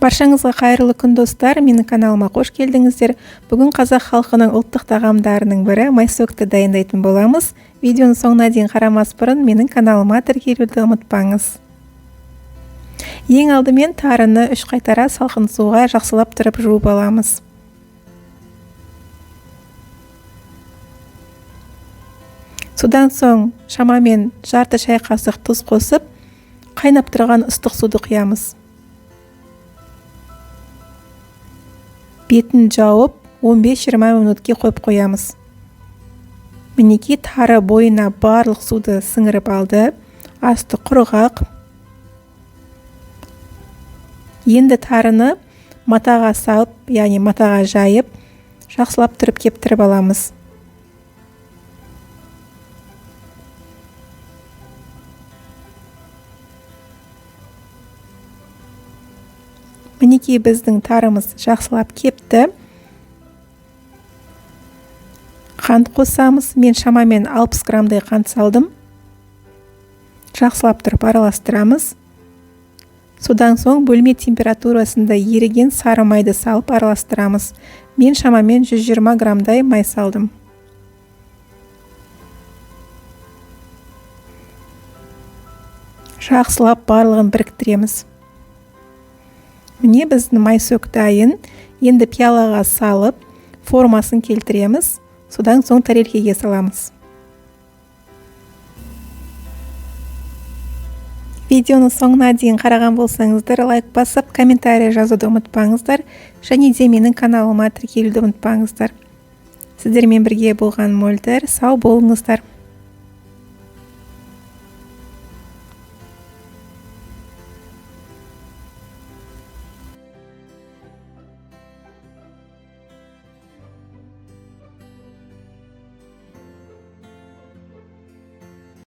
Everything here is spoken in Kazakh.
Баршаңызға қайырлы күн достар, менің каналыма қош келдіңіздер. Бүгін қазақ халқының ұлттық тағамдарының бірі майсөкті дайындайтын боламыз. Видеоны соңына дейін қарамас бұрын менің каналыма тіркелуді ұмытпаңыз. Ең алдымен тарыны 3 қайтара салқын суға жақсылап тұрып жуып аламыз. Судан соң шамамен жарты шай қасық тұз қосып, қайнап тұрған ыстық суды құямыз. Бетін жауып 15-20 минутке қойып қоямыз. Мінекей тары бойына барлық суды сіңіріп алды. Асты құрғақ. Енді тарыны матаға салып, яғни матаға жайып, жақсылап тұрып кептіріп аламыз. Мінекей біздің тарымыз жақсылап кепті. Қант қосамыз. Мен шамамен 60 грамдай қант салдым. Жақсылап тұрып араластырамыз. Содан соң бөлме температурасында еріген сары майды салып араластырамыз. Мен шамамен 120 грамдай май салдым. Жақсылап барлығын біріктіреміз. Міне біздің майсөк дайын. Енді пиалаға салып, формасын келтіреміз. Содан соң тарелкеге саламыз. Видеоны соңына дейін қараған болсаңыздар, лайк басып, комментарий жазуды ұмытпаңыздар. Және де менің каналыма тіркелуді ұмытпаңыздар. Сіздермен бірге болған мөлдір, сау болыңыздар.